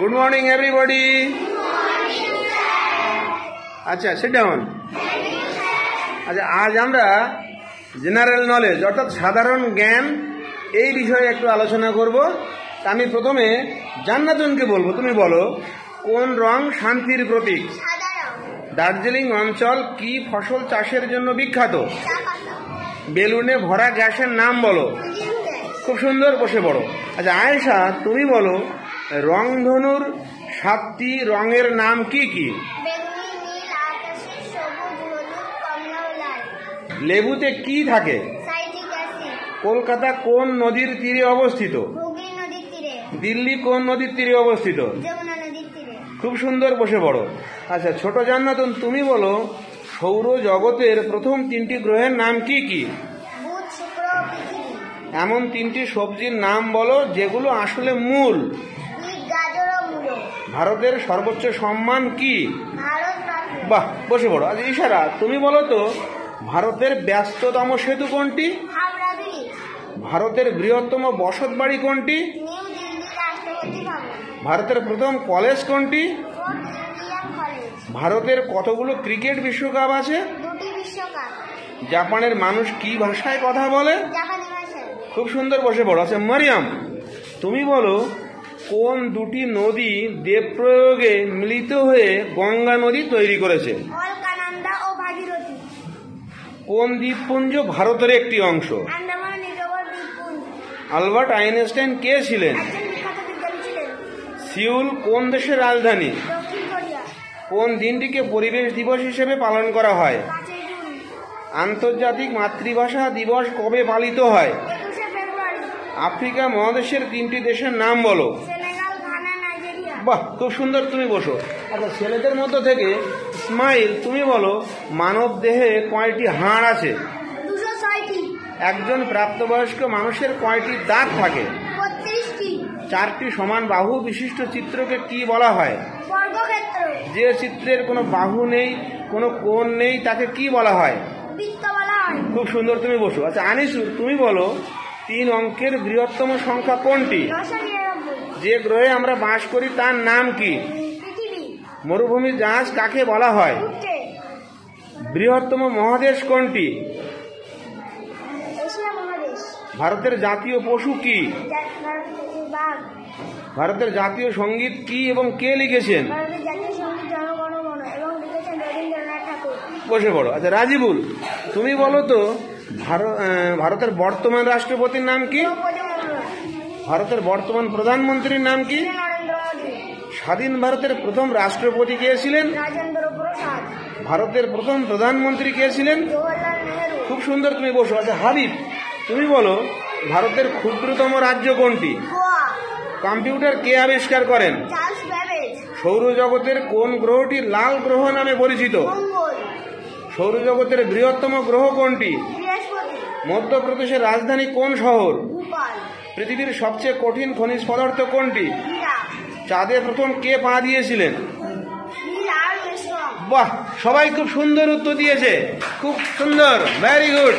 Good morning, everybody. আচ্ছা, sit down. আচ্ছা, আজ আমরা জেনারেল নলেজ অর্থাৎ সাধারণ জ্ঞান এই বিষয়ে একটু আলোচনা করব। আমি প্রথমে জান্নাতুনকে বলবো, তুমি বলো কোন রং শান্তির প্রতীক? দার্জিলিং অঞ্চল কি ফসল চাষের জন্য বিখ্যাত? বেলুনে ভরা গ্যাসের নাম বলো। খুব সুন্দর, বসে পড়ো। আচ্ছা আয়েশা, তুমি বলো রংধনুর 7টি রঙের নাম কি কি? লেবুতে কি থাকে? কলকাতা কোন নদীর তীরে অবস্থিত? দিল্লি কোন নদীর তীরে অবস্থিত? খুব সুন্দর, বসে পড়ো। আচ্ছা ছোট জান্নাতুন, তুমি বলো সৌর জগতের প্রথম 3টি গ্রহের নাম কি কি? এমন 3টি সবজির নাম বলো যেগুলো আসলে মূল। ভারতের সর্বোচ্চ সম্মান কি? বাহ, বসে পড়ো। আচ্ছা ইশারা, তুমি বলো তো ভারতের ব্যস্ততম সেতু কোনটি? ভারতের বৃহত্তম বসত বাড়ি কোনটি? ভারতের প্রথম কলেজ কোনটি? ভারতের কতগুলো ক্রিকেট বিশ্বকাপ আছে? জাপানের মানুষ কি ভাষায় কথা বলে? খুব সুন্দর, বসে পড়ো। আচ্ছা মারিয়াম, তুমি বলো কোন 2টি নদী দেবপ্রয়োগে মিলিত হয়ে গঙ্গা নদী তৈরি করেছে? কোন দ্বীপপুঞ্জ ভারতের একটি অংশ? আলবার্ট আইনস্টাইন কে ছিলেন? সিউল কোন দেশের রাজধানী? কোন দিনটিকে পরিবেশ দিবস হিসেবে পালন করা হয়? আন্তর্জাতিক মাতৃভাষা দিবস কবে পালিত হয়? আফ্রিকা মহাদেশের 3টি দেশের নাম বলো। বাহ, খুব সুন্দর, তুমি বসো। আচ্ছা ছেলেদের মধ্য থেকে ইসমাইল, তুমি বলো মানব দেহে কয়টি হাড় আছে? একজন প্রাপ্তবয়স্ক মানুষের কয়টি দাঁত থাকে? 4টি সমান বাহু বিশিষ্ট চিত্রকে কি বলা হয়? যে চিত্রের কোনো বাহু নেই, কোনো কোণ নেই, তাকে কি বলা হয়? খুব সুন্দর, তুমি বসো। আচ্ছা আনিসুর, তুমি বলো 3 অঙ্কের বৃহত্তম সংখ্যা কোনটি? যে গ্রহে আমরা বাস করি তার নাম কি? মরুভূমির জাহাজ কাকে বলা হয়? বৃহত্তম মহাদেশ কোনটি? ভারতের জাতীয় পশু কি? ভারতের জাতীয় সঙ্গীত কি এবং কে লিখেছেন? বসে পড়ো। আচ্ছা রাজিবুল, তুমি বলো তো ভারতের বর্তমান রাষ্ট্রপতির নাম কি? ভারতের বর্তমান প্রধানমন্ত্রীর নাম কি? স্বাধীন ভারতের প্রথম রাষ্ট্রপতি কে ছিলেন? ভারতের প্রথম প্রধানমন্ত্রী কে ছিলেন? খুব সুন্দর, তুমি বসো। আচ্ছা হাবিব, তুমি বলো ভারতের ক্ষুদ্রতম রাজ্য কোনটি? কম্পিউটার কে আবিষ্কার করেন? সৌরজগতের কোন গ্রহটি লাল গ্রহ নামে পরিচিত? সৌরজগতের বৃহত্তম গ্রহ কোনটি? মধ্যপ্রদেশের রাজধানী কোন শহর? পৃথিবীর সবচেয়ে কঠিন খনিজ পদার্থ কোনটি? চাঁদে প্রথম কে পা দিয়েছিলেন? বাহ, সবাই খুব সুন্দর উত্তর দিয়েছে, খুব সুন্দর, ভেরি গুড।